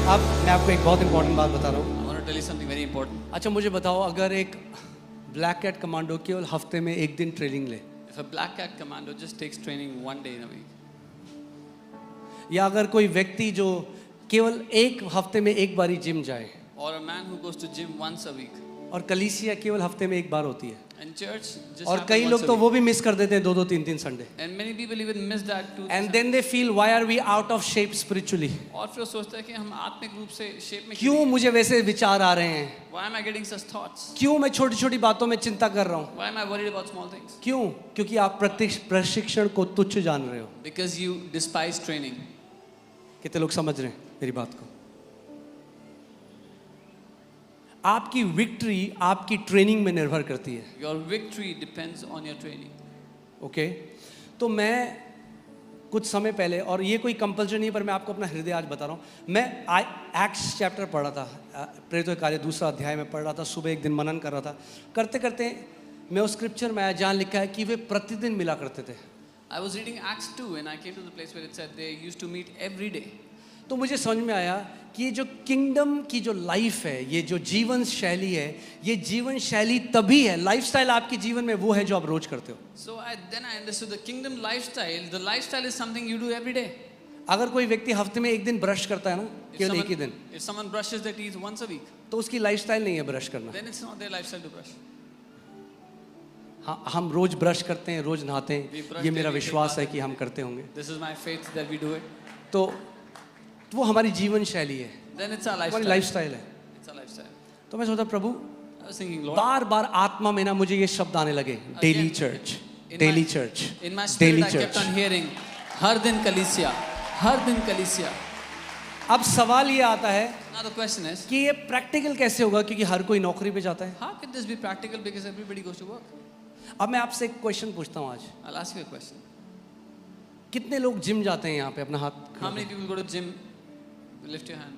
अब मैं आपको एक बहुत इंपॉर्टेंट बात बता रहा हूँ। I want to tell you something very important. अच्छा मुझे बताओ, अगर एक ब्लैक कैट कमांडो केवल हफ्ते में एक दिन ट्रेनिंग ले, If a black cat commando just takes training one day in a week, या अगर कोई व्यक्ति जो केवल एक हफ्ते में एक बारी जिम जाए, or a man who goes to gym once a week, और कलीसिया केवल हफ्ते में एक बार होती है, and church just और happens कई once लोग a तो week. वो भी मिस कर देते हैं 2-2 3-3 Sunday, And many people even miss that too. And then they feel why are we out of shape spiritually. और फिर वो सोचता है कि हम आत्मिक रूप से शेप में क्यों मुझे वैसे विचार आ रहे हैं, Why am I getting such thoughts? क्यों मैं छोटी छोटी बातों में चिंता कर रहा हूँ, Why am I worried about small things? क्यों? क्योंकि आप प्रशिक्षण को तुच्छ जान रहे हो। Because you despise training. कितने लोग समझ रहे हैं मेरी बात को? आपकी विक्ट्री आपकी ट्रेनिंग में निर्भर करती है। Your victory depends on your training. Okay तो मैं कुछ समय पहले, और ये कोई कंपल्सन नहीं, पर मैं आपको अपना हृदय आज बता रहा हूँ। मैं एक्ट्स चैप्टर पढ़ रहा था, प्रेरितों के कार्य 2 अध्याय में पढ़ रहा था, सुबह एक दिन मनन कर रहा था, करते करते मैं उस स्क्रिप्चर में आया जहाँ लिखा है कि वे प्रतिदिन मिला करते थे। I was reading Acts 2 and I came to the place where it said they used to meet every day. तो मुझे समझ में आया कि ये जो किंगडम की जो लाइफ है, ये जो जीवन शैली है, ये जीवन शैली तभी है, लाइफस्टाइल आपके जीवन में वो है जो आप रोज करते हो। So then I understood the kingdom lifestyle. The lifestyle is something you do every day. अगर कोई व्यक्ति हफ्ते में एक दिन ब्रश करता है ना, केवल एक ही दिन, If someone brushes their teeth once a week, तो उसकी लाइफस्टाइल नहीं है ब्रश करना। then it's not their lifestyle to brush. हाँ, हम रोज ब्रश करते हैं, रोज नहाते हैं, brush ये मेरा daily, विश्वास है कि हम करते होंगे। This is my faith that we do it. तो वो हमारी जीवन शैली है, Then it's our हमारी lifestyle. लाइफस्टाइल है। It's our lifestyle. तो मैं सोचा प्रभु, I was thinking, Lord, बार बार आत्मा में ना मुझे ये शब्द आने लगे, daily church, in daily my- church, in my spirit daily I kept church. on hearing, हर दिन कलीसिया, हर दिन कलीसिया. अब सवाल ये आता है Now the question is, कि ये प्रैक्टिकल कैसे होगा, क्योंकि हर कोई नौकरी पे जाता है। how can this be practical because everybody goes to work? अब मैं आपसे एक क्वेश्चन पूछता हूँ आज, I'll ask you a question. कितने लोग जिम जाते हैं यहाँ पे? अपना हाथ How many people go to gym? Lift your hand.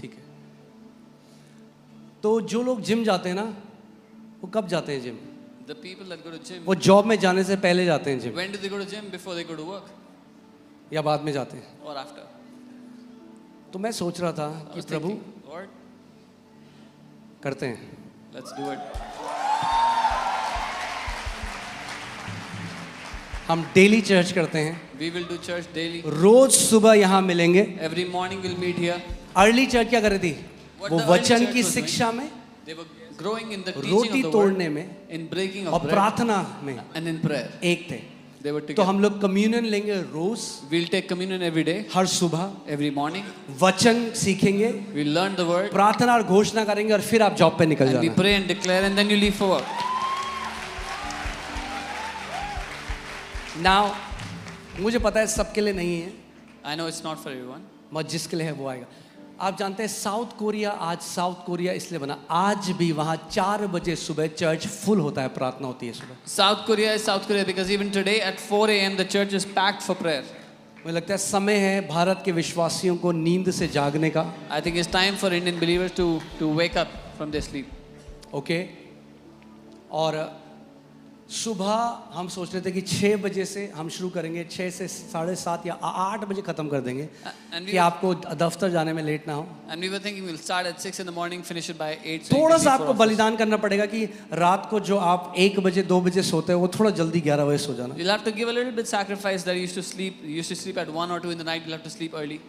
ठीक है। तो जो लोग जिम जाते हैं ना, वो कब जाते हैं gym? The people that go to gym, वो जॉब में जाने से पहले जाते हैं gym, when do they go to gym? Before they go to work या बाद में जाते हैं? or after? तो मैं सोच रहा था I कि was प्रभु thinking, Lord, करते हैं। let's do it. हम डेली चर्च करते हैं, We will do church daily. रोज सुबह यहाँ मिलेंगे। Every morning we'll meet here. Early church क्या कर रही थी? What वो the early वचन church की was शिक्षा में, They were growing in the teaching roti of the तोड़ने word, में in breaking और of bread, प्रार्थना में and in prayer. एक थे। They were तो together. हम लोग कम्युनियन लेंगे रोज, We'll take communion every day, हर सुबह every morning. वचन सीखेंगे, We'll learn the word, प्रार्थना और घोषणा करेंगे, और फिर आप जॉब पे निकल and we जाना। pray and declare, and then you leave for work. Now मुझे पता है सबके लिए नहीं है, I know it's not for everyone. मगर जिसके लिए है वो आएगा। आप जानते हैं साउथ कोरिया, आज साउथ कोरिया इसलिए बना, आज भी वहाँ 4 बजे सुबह चर्च फुल होता है, प्रार्थना होती है सुबह। South Korea is South Korea because even today at 4 a.m. the church is packed for prayer. मुझे लगता है समय है भारत के विश्वासियों को नींद से जागने का। I think it's time for Indian believers to wake up from their sleep. Okay, और सुबह हम सोच रहे थे कि 6 बजे से हम शुरू करेंगे, 6 से 7:30 या 8 बजे ख़त्म कर देंगे And कि we, आपको दफ्तर जाने में लेट ना हो। and we were thinking we'll start at 6 in the morning, finish it by 8. So you थोड़ा can सा leave for आपको office. बलिदान करना पड़ेगा कि रात को जो आप 1 बजे 2 बजे सोते हो, वो थोड़ा जल्दी 11 बजे सो जाना। You'll have to give a little bit sacrifice that you used to sleep at 1 or 2 in the night. You'll have to sleep early.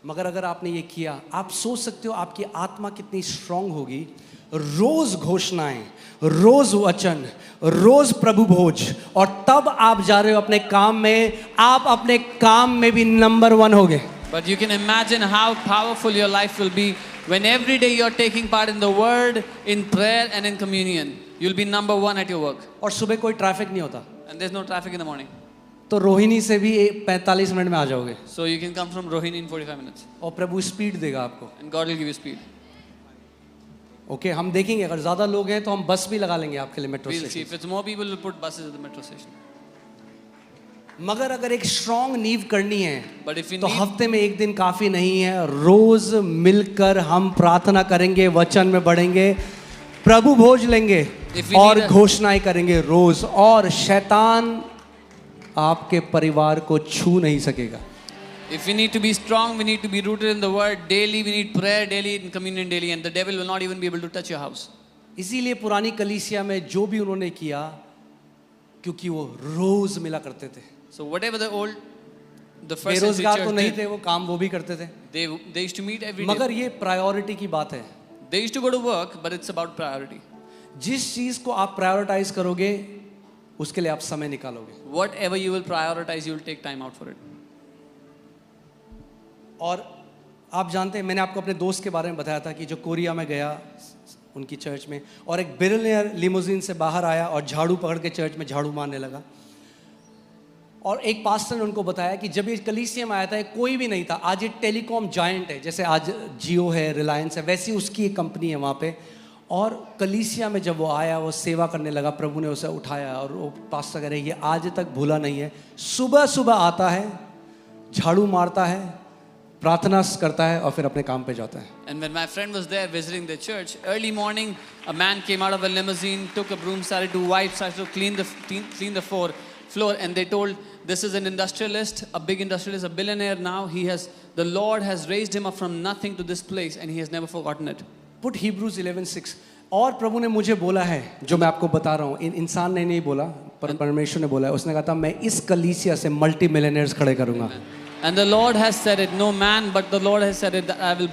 मगर अगर आपने ये किया, आप सोच सकते हो आपकी आत्मा कितनी स्ट्रांग होगी। रोज घोषणाएं, रोज वचन, रोज प्रभु भोज, और तब आप जा रहे हो अपने काम में, आप अपने काम में भी नंबर 1 होगे। But you can imagine how powerful your life will be when every day you're taking part in the word, in prayer and in communion. You'll be number 1 at your work. और सुबह कोई traffic नहीं होता, And there's no traffic in the morning. तो रोहिणी से भी 45 minute में आ जाओगे, So you can come from Rohini in 45 minutes. और प्रभु स्पीड देगा आपको। And God will give you speed. Okay, हम देखेंगे अगर ज्यादा लोग हैं तो हम बस भी लगा लेंगे आपके लिए metro We'll see. Station. If it's more people, we'll put buses at the metro station. मगर अगर एक स्ट्रांग नींव करनी है But if we तो need, हफ्ते में एक दिन काफी नहीं है, रोज मिलकर हम प्रार्थना करेंगे, वचन में बढ़ेंगे, प्रभु भोज लेंगे If we और need a- घोषणाएं करेंगे रोज, और शैतान आपके परिवार को छू नहीं सकेगा। If we need to be strong, we need to be rooted in the word daily. We need prayer daily and communion daily, and the devil will not even be able to touch your house. इसीलिए पुरानी कलीसिया में जो भी उन्होंने किया, क्योंकि वो रोज मिला करते थे। So whatever the first century बेरोजगार तो church नहीं did, थे, वो काम वो भी करते थे, they used to meet every day. मगर ये प्रायोरिटी की बात है। They used to go to work, but it's about priority. जिस चीज को आप प्रायोरिटाइज करोगे उसके लिए आप समय निकालोगे। Whatever you will prioritize, you will take time out for it. और आप जानते हैं, मैंने आपको अपने दोस्त के बारे में बताया था कि जो कोरिया में गया उनकी चर्च में, और एक बिलियनियर लिमोजिन से बाहर आया और झाड़ू पकड़ के चर्च में झाड़ू मारने लगा। और एक पास्टर ने उनको बताया कि जब ये कलीसिया में आया था कोई भी नहीं था, आज ये टेलीकॉम जायंट है, जैसे आज जियो है, रिलायंस है, वैसी उसकी एक कंपनी है वहाँ पे। और कलीसिया में जब वो आया, वो सेवा करने लगा, प्रभु ने उसे उठाया और वो पास्टर कह रहे ये आज तक भूला नहीं है। सुबह सुबह आता है, झाड़ू मारता है, प्रार्थना करता है और फिर अपने काम पे जाता है। And when my friend was there visiting the church, early morning, a man came out of a limousine, took a broom, started to wipe, started to clean the floor, and they told, this is an industrialist, a big industrialist, a billionaire now. The Lord has raised him up from nothing to this place, and he has never forgotten it. Put Hebrews 11:6। और प्रभु ने मुझे बोला है, जो मैं आपको बता रहा हूँ, इंसान ने नहीं बोला, पर परमेश्वर ने बोला है। उसने कहा था मैं इस कलीसिया से मल्टी मिलियनेयर्स खड़े करूँगा। And the Lord has said it, no man, but the Lord has said it, that I will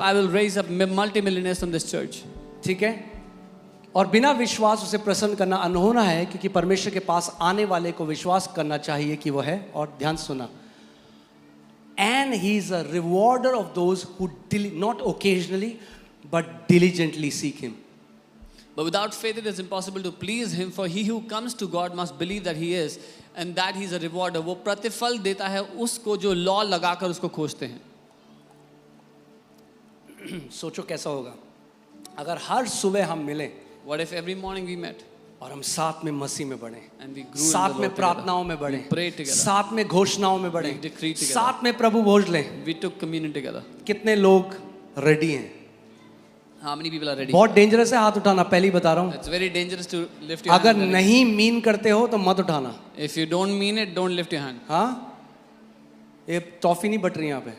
I will raise up multi-millionaires from this church. ठीक है, और बिना विश्वास उसे प्रसन्न करना अनहोना है, क्योंकि परमेश्वर के पास आने वाले को विश्वास करना चाहिए कि वो है। और ध्यान सुना, and he is a rewarder of those who not occasionally but diligently seek him. But without faith it is impossible to please him, for he who comes to God must believe that he is, and that he is a rewarder. वो प्रतिफल देता है उसको जो law लगाकर उसको खोजते हैं। सोचो कैसा होगा अगर हर सुबह हम मिलें, What if every morning we met और हम साथ में मसीह में बढ़े, and we grew in the साथ में Lord प्रार्थनाओं में बढ़े, we prayed together, साथ में घोषणाओं में बढ़े, we decreed together, साथ में प्रभु भोज लें। we took communion together. कितने लोग रेडी हैं? How many people are ready? बहुत डेंजरस है हाथ उठाना, पहली बता रहा हूँ। It's very dangerous to lift your अगर hand. नहीं मीन करते हो तो मत उठाना। If you don't mean it, don't lift your hand. हाँ, ये टॉफी नहीं बट रही यहाँ पे।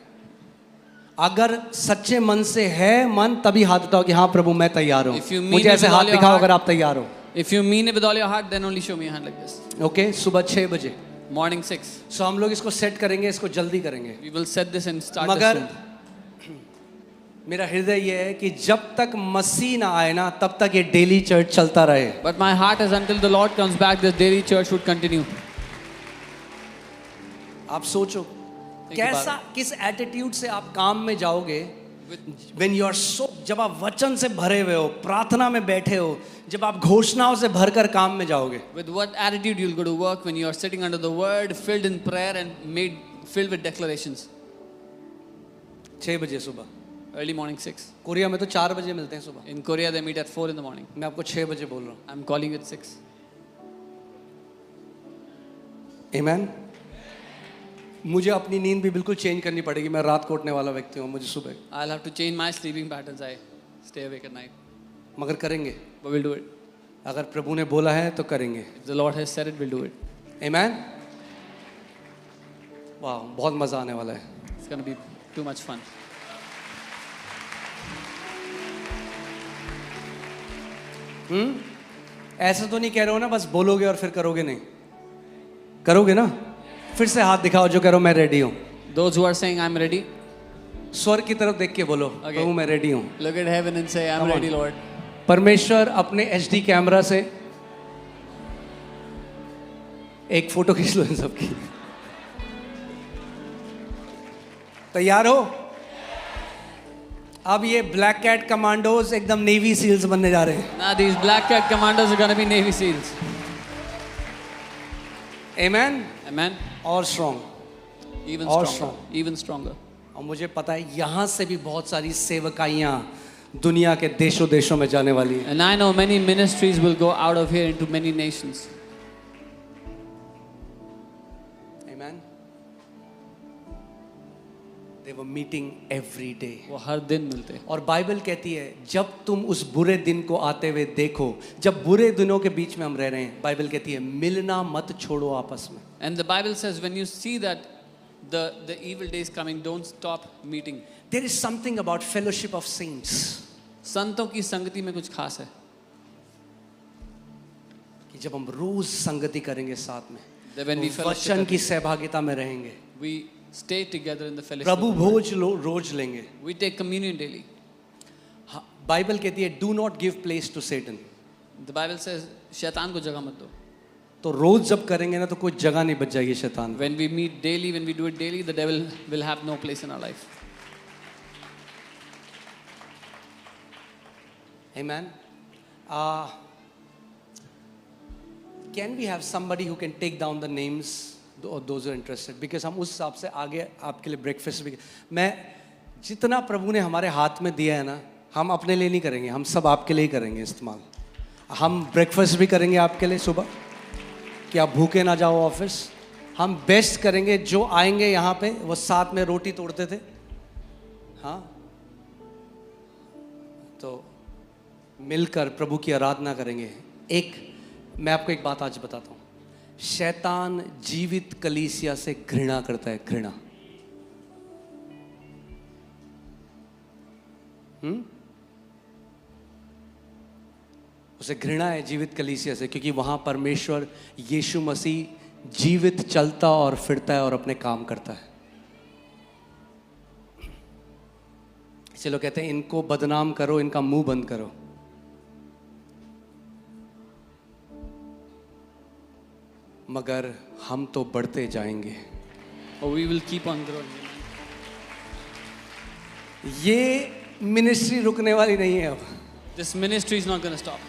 अगर सच्चे मन से है मन, तभी हाथ उठाओ कि हाँ प्रभु मैं तैयार हूँ। If you mean मुझे it ऐसे with हाथ all your दिखाओ heart- अगर आप तैयार हो। If you mean it with all your heart, then only show me your hand like this. Okay, सुबह 6 बजे। Morning 6. सो हम लोग इसको सेट करेंगे, इसको जल्दी करेंगे। We will set this and start this मगर soon. मेरा हृदय ये है कि जब तक मसीह ना आए ना, तब तक ये डेली चर्च चलता रहे। But my heart is until the Lord comes back, this daily church would continue. आप सोचो कैसा, किस एटीट्यूड से आप काम में जाओगे। When you are so, जब आप वचन से भरे हुए हो, प्रार्थना में बैठे हो, जब आप घोषणाओं से भरकर काम में जाओगे। With what attitude you'll go to work when you are sitting under the word, filled in prayer and filled with declarations. 6 बजे सुबह। Early morning 6. कोरिया में तो 4 बजे मिलते हैं सुबह। In Korea they meet at 4 in the morning. मैं आपको 6 बजे बोल रहा हूँ। I'm calling it 6. Amen? मुझे अपनी नींद भी बिल्कुल चेंज करनी पड़ेगी। मैं रात को उठने वाला व्यक्ति हूँ, मुझे सुबह, I'll have to change my sleeping patterns. I stay awake at night. मगर करेंगे। But we'll do it. अगर प्रभु ने बोला है तो करेंगे। If the Lord has said it, we'll do it. Amen? वाह, बहुत मजा आने वाला है। It's going to be too much fun. ऐसा तो नहीं कह रहे हो ना बस बोलोगे और फिर करोगे नहीं? करोगे ना? फिर से हाथ दिखाओ जो कह रहे हो मैं रेडी हूँ। Those who are saying I'm ready, स्वर्ग की तरफ देख के बोलो Okay. प्रभु मैं रेडी हूँ। look at heaven and say, I'm Come on. ready, Lord. परमेश्वर अपने HD कैमरा से एक फोटो खींच लो इन सबकी। तैयार हो? अब ये ब्लैक कैट कमांडोज एकदम नेवी सील्स बनने जा रहे हैं। Now these black cat commandos are going to be Navy SEALs. Amen? Amen. और strong. Even Or stronger. Even stronger. और मुझे पता है यहाँ से भी बहुत सारी सेवकाइयाँ दुनिया के देशों देशों में जाने वाली हैं। And I know many ministries will go out of here into many nations. Amen? They were meeting every day. वो हर दिन मिलते. और बाइबल कहती है जब तुम उस बुरे दिन को आते हुए देखो, जब बुरे दिनों के बीच में हम रह रहे हैं, बाइबल कहती है मिलना मत छोड़ो आपस में. And the Bible says when you see that the evil days coming, don't stop meeting. There is something about fellowship of saints. संतों की संगति में कुछ खास है. कि जब हम रोज संगति करेंगे साथ में, That when we fellowship, वचन की सहभागिता में रहेंगे, we stay together in the fellowship. प्रभु भोज रोज लेंगे. We take communion daily. Bible कहती है do not give place to Satan. The Bible says शैतान को जगह मत दो. तो रोज जब करेंगे ना तो कोई जगह नहीं बच जाएगी शैतान. When we meet daily, when we do it daily, the devil will have no place in our life. Amen. Can we have somebody who can take down the names of those who are interested? Because हम उस हिसाब से आगे आपके लिए breakfast भी. मैं जितना प्रभु ने हमारे हाथ में दिया है ना, हम अपने लिए नहीं करेंगे, हम सब आपके लिए ही करेंगे इस्तेमाल. हम ब्रेकफास्ट भी करेंगे आपके लिए सुबह कि आप भूखे ना जाओ ऑफिस. हम बेस्ट करेंगे. जो आएंगे यहाँ पे वो साथ में रोटी तोड़ते थे. हाँ, तो मिलकर प्रभु की आराधना करेंगे. मैं आपको एक बात आज बताता हूँ. शैतान जीवित कलीसिया से घृणा करता है. घृणा. उसे घृणा है जीवित कलीसिया से, क्योंकि वहां परमेश्वर यीशु मसीह जीवित चलता और फिरता है और अपने काम करता है. इसलिए लोग कहते हैं इनको बदनाम करो, इनका मुंह बंद करो. मगर हम तो बढ़ते जाएंगे. Or we will keep on growing. ये मिनिस्ट्री रुकने वाली नहीं है अब. This ministry is not going to stop.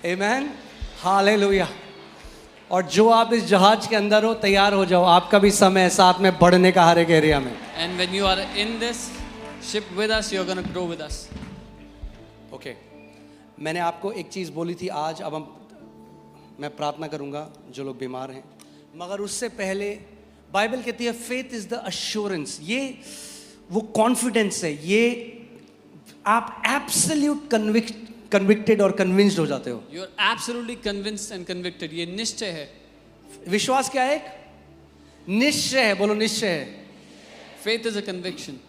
Amen. Hallelujah. और जो आप इस जहाज के अंदर हो, तैयार हो जाओ. आपका भी समय है साथ में बढ़ने का हर एक एरिया में. And when you are in this ship with us, you're going to grow with us. Okay. मैंने आपको एक चीज़ बोली थी आज. अब मैं प्रार्थना करूंगा जो लोग बीमार हैं. मगर उससे पहले बाइबल कहती है फेथ इज द अश्योरेंस. ये वो कॉन्फिडेंस है. ये आप एब्सोल्यूट कन्विक्टेड और कन्विंस्ड हो जाते हो. You're absolutely convinced and convicted. ये निश्चय है. विश्वास क्या है? एक निश्चय है. बोलो निश्चय है. Faith is a conviction.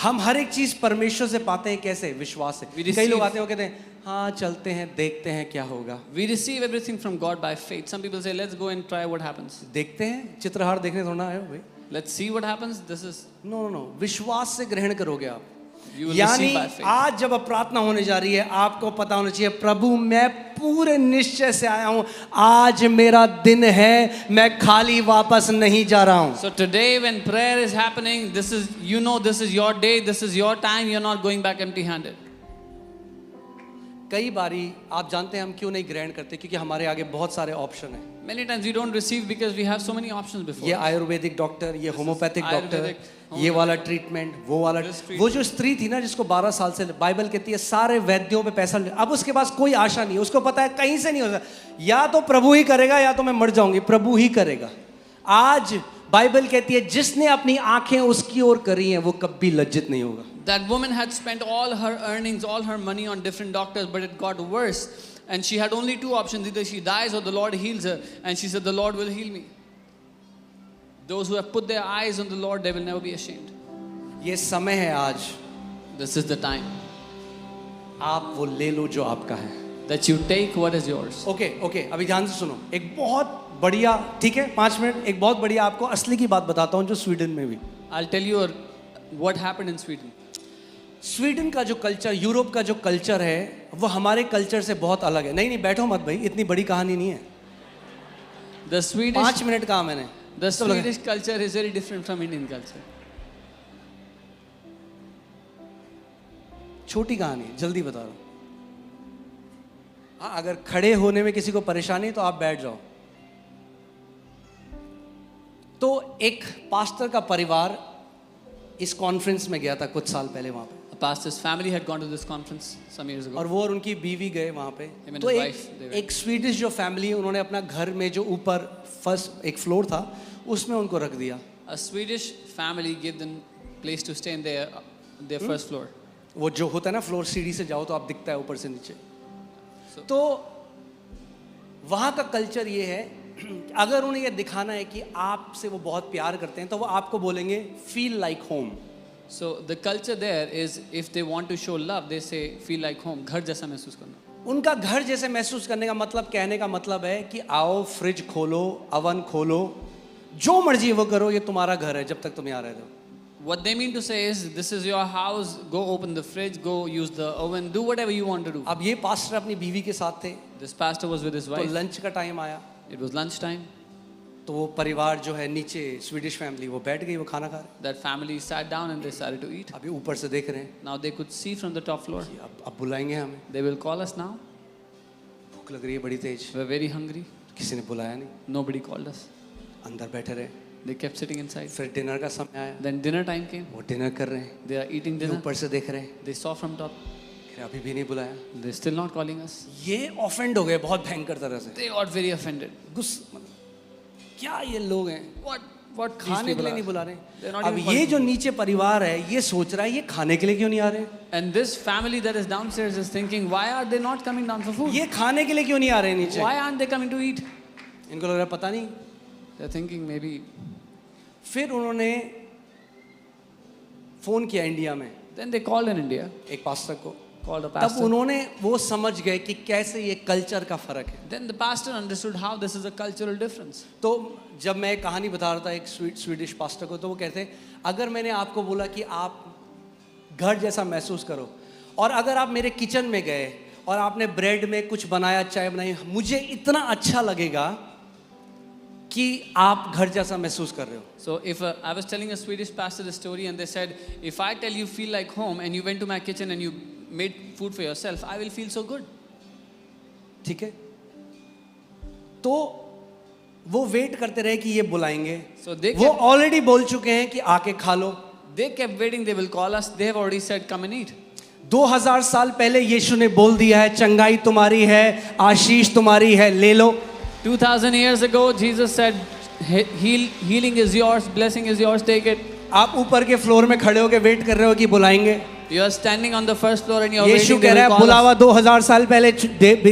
हम हर एक चीज परमेश्वर से पाते हैं. कैसे? विश्वास से. कई लोग आते हैं वो कहते हैं हाँ चलते हैं, देखते हैं क्या होगा. We receive everything from God by faith. Some people say let's go and try what happens. देखते हैं, चित्रहार देखने थोड़ा है भाई. Let's see what happens. This is no. विश्वास से ग्रहण करोगे आप. यानी आज जब प्रार्थना होने जा रही है, आपको पता होना चाहिए प्रभु मैं पूरे निश्चय से आया हूं. आज मेरा दिन है, मैं खाली वापस नहीं जा रहा हूं. So today when prayer is happening, this is, you know, this is your day, this is your time. You're not going back empty-handed. कई बारी आप जानते हैं हम क्यों नहीं ग्रहण करते? क्योंकि हमारे आगे बहुत सारे ऑप्शन हैं. Many times we don't receive because we have so many options before. ये आयुर्वेदिक डॉक्टर, ये होम्योपैथिक डॉक्टर, ये वाला ट्रीटमेंट, वो वाला. वो जो स्त्री थी ना जिसको 12 साल से बाइबल कहती है सारे वैद्यों पे पैसा, अब उसके पास कोई आशा नहीं है. उसको पता है कहीं से नहीं हो सकता. या तो प्रभु ही करेगा या तो मैं मर जाऊंगी. प्रभु ही करेगा. आज बाइबल कहती है जिसने अपनी आंखें उसकी ओर करी हैं वो कभी लज्जित नहीं होगा. That woman had spent all her earnings, all her money on different doctors, but it got worse. And she had only two options. Either she dies or the Lord heals her. And she said, the Lord will heal me. Those who have put their eyes on the Lord, they will never be ashamed. ये समय है आज. This is the time. आप वो ले लो जो आपका है. That you take what is yours. Okay. अभी ध्यान से सुनो. एक बहुत बढ़िया, ठीक है 5 मिनट, एक बहुत बढ़िया आपको असली की बात बताता हूँ जो स्वीडन में भी. I'll tell you what happened in Sweden. Sweden का जो कल्चर, यूरोप का जो कल्चर है वो हमारे कल्चर से बहुत अलग है. नहीं बैठो मत भाई, इतनी बड़ी कहानी नहीं है. The Swedish 5 मिनट कहा मैंने. The Swedish culture is very different from Indian culture. छोटी कहानी, जल्दी बता रहा हूँ. हाँ, अगर खड़े होने में किसी को परेशानी तो आप बैठ जाओ. तो एक पास्टर का परिवार इस कॉन्फ्रेंस में गया था कुछ साल पहले वहां पे. A pastor's family had gone to this conference some years ago. और वो और उनकी बीवी गए वहां पे. Him and तो his wife, they went. एक स्वीडिश जो फैमिली, उन्होंने अपना घर में जो ऊपर फर्स्ट एक फ्लोर था उसमें उनको रख दिया. A Swedish family gave them place to stay in their first floor. वो जो होता है ना फ्लोर, सीढ़ी से जाओ तो आप दिखता है ऊपर से नीचे। So- तो वहाँ का कल्चर ये है, अगर उन्हें ये दिखाना है कि आपसे वो बहुत प्यार करते हैं तो वो आपको बोलेंगे feel like home. So the culture there is, if they want to show love, they say feel like home, घर जैसा महसूस करना। उनका घर जैसे महसूस करने का मतलब, कहने का मतलब है कि आओ फ्रिज खोलो, अवन खोलो, जो मर्जी वो करो, ये तुम्हारा घर है जब तक तुम यहाँ रहते हो। What they mean to say is, this is your house, go open the fridge, go use the oven, do whatever you want to do. अब ये पास्टर अपनी बीवी के साथ थे, This pastor was with his तो wife. लंच का time आया, It was lunchtime. तो वो परिवार जो है नीचे, स्वीडिश फैमिली, वो बैठ गई, वो खाना खा रहे। That family sat down and they started to eat. अभी ऊपर से देख रहे हैं Now they could see from the top floor. कि अब बुलाएंगे हमें, They will call us now. भूख लग रही है बड़ी तेज, We're very hungry. किसी ने बुलाया नहीं, Nobody called us. अंदर बैठे रहे। They kept sitting inside. फिर डिनर का समय आया, Then dinner time came. वो डिनर कर रहे हैं, They are eating ये dinner. ऊपर से देख रहे हैं, They saw from top. फिर अभी भी नहीं बुलाया। They're still not calling us. ये ऑफेंड हो गए बहुत भयंकर तरह से, They got very offended. गुस्सा, क्या ये लोग हैं, What these खाने के people लिए are. नहीं बुला They're रहे। not अब even ये calling जो me. नीचे परिवार है ये सोच रहा है ये खाने के लिए क्यों नहीं आ रहे, And this family that is downstairs is thinking, why are they not coming down for food? ये खाने के लिए क्यों नहीं आ रहे नीचे। Why aren't they coming to eat? इनको लग रहा है पता नहीं। They're thinking maybe. फिर उन्होंने फोन किया इंडिया में Then they called in India, एक पास्टर को, called a तब pastor. उन्होंने वो समझ गए कि कैसे ये कल्चर का फर्क है। Then the pastor understood how this is a cultural difference. तो जब मैं एक कहानी बता रहा था एक स्वीडिश पास्टर को, तो वो कहते अगर मैंने आपको बोला कि आप घर जैसा महसूस करो, और अगर आप मेरे किचन में गए और आपने ब्रेड में कुछ बनाया, चाय बनाई, मुझे इतना अच्छा लगेगा कि आप घर जैसा महसूस कर रहे हो। So if I was telling a Swedish pastor the story and they said, if I tell you feel like home and you went to my kitchen and you made food for yourself, I will feel so good. ठीक है, तो वो wait करते रहे कि ये बुलाएंगे। So they वो kept, ऑलरेडी बोल चुके हैं कि आके खा लो। they kept waiting, they will call us. They have already said, come and eat. 2000 साल पहले यीशु ने बोल दिया है, चंगाई तुम्हारी है, आशीष तुम्हारी है, ले लो। 2000 years ago, Jesus said, healing is yours, blessing is yours, take it. आप ऊपर के फ्लोर में खड़े होके वेट कर रहे हो कि बुलाएंगे। You are standing on the first floor and you are Yeshu waiting, कह they रहा will है call बुलावा us. 2000 साल पहले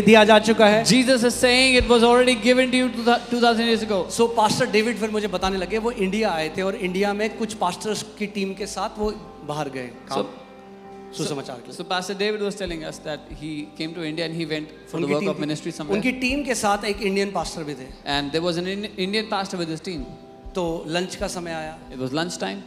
दिया जा चुका है। Jesus is saying it was already given to you 2000 years ago. So pastor David फिर मुझे बताने लगे वो इंडिया आए थे और इंडिया में कुछ पास्टर्स की टीम के साथ वो बाहर गए सुसमाचार के लिए। So Pastor David was telling us that he came to India and he went for the work of ministry somewhere. उनकी टीम के साथ एक इंडियन पास्टर भी थे। And there was an Indian pastor with his team. तो lunch का समय आया It was lunchtime.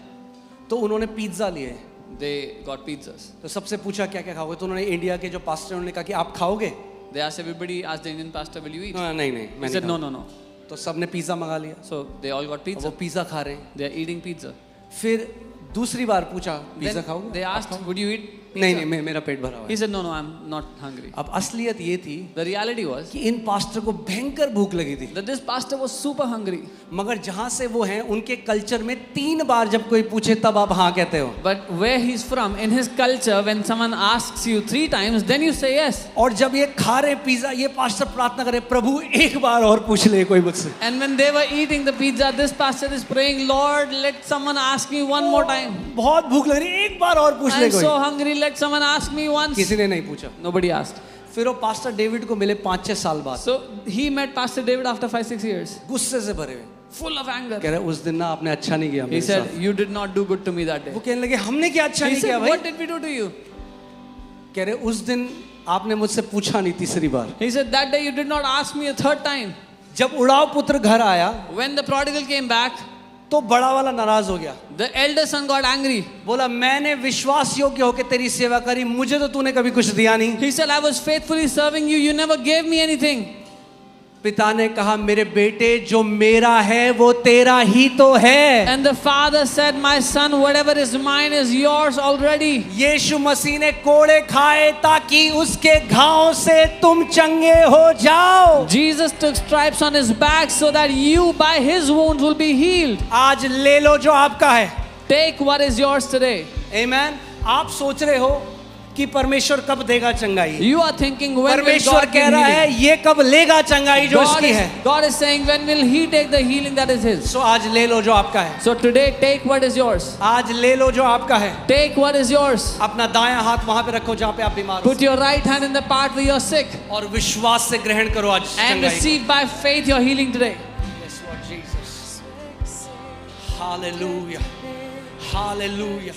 तो उन्होंने पिज्जा लिए, They got pizzas. तो सबसे पूछा क्या क्या खाओगे, तो उन्होंने इंडिया के जो पास्टर उन्होंने कहा कि आप खाओगे। They asked everybody, asked the Indian pastor, will you eat? नहीं नहीं He मैं said, नहीं no, खाऊंगा। no, no. तो सबने पिज्जा मंगा लिया, So they all got अब वो pizza. पिज्जा खा रहे हैं। They are eating pizza. फिर दूसरी बार पूछा पिज्जा Then खाओगे, they आप asked, खाओगे? would you eat नहीं pizza? नहीं मेरा पेट भरा हुआ He है। said, no, no, I'm not hungry. अब असलियत ये थी The reality was कि इन पास्टर को भयंकर भूख लगी थी, that this pastor was super hungry. मगर जहां से वो हैं उनके कल्चर में 3 बार जब कोई पूछे तब आप हाँ कहते हो, But where he's from, in his culture, when someone asks you 3 times, then you say yes. और जब ये खा रहे पिज्जा ये पास्टर प्रार्थना करे प्रभु एक बार और पूछ ले कोई मुझसे। And when they were eating the pizza, this pastor is praying, Lord, let someone ask me one more time. बहुत भूख लग रही है, एक बार और पूछ ले I'm कोई। so hungry, let someone ask me once. किसी ने नहीं पूछा। Nobody asked. फिर वो पास्टर डेविड को मिले 5-6 साल बाद, So he met Pastor David after 5-6 years, गुस्से से भरे हुए, full of anger. कह रहे उस दिन ना आपने अच्छा नहीं किया He मेरे said, साथ। you did not do good to me that day. वो कहने लगे हमने क्या अच्छा He नहीं किया said, भाई, what did we do to you? कह रहे उस दिन आपने मुझसे पूछा नहीं तीसरी बार। He said, that day you did not ask me a 3rd time. जब उड़ाव पुत्र घर आया When the prodigal came back, तो बड़ा वाला नाराज हो गया, the elder son got angry. बोला मैंने विश्वास योग्य होकर तेरी सेवा करी, मुझे तो तूने कभी कुछ दिया नहीं। He said, I was faithfully serving you, you never gave me anything. पिता ने कहा मेरे बेटे जो मेरा है वो तेरा ही तो है। And the father said, my son, whatever is mine is yours already. यीशु मसीह ने कोड़े खाए ताकि उसके घाव से तुम चंगे हो जाओ। Jesus took stripes on his back so that you by his wounds will be healed. आज ले लो जो आपका है। Take what is yours today. आमेन। आप सोच रहे हो कि परमेश्वर कब देगा चंगाई। You are thinking, when will परमेश्वर God give कह रहा है healing? ये कब लेगा चंगाई जो इसकी है। God is saying, when will He take the healing that is His? सो आज ले लो जो आपका है, So today, take what is yours. आज ले लो जो आपका है। Take what is yours. अपना दायां हाथ वहां पे रखो जहां पे आप बीमार हो, Put your right hand in the part where you are sick और विश्वास से ग्रहण करो आज and चंगाई। receive by faith your healing today. Yes, Lord Jesus. Hallelujah. Hallelujah.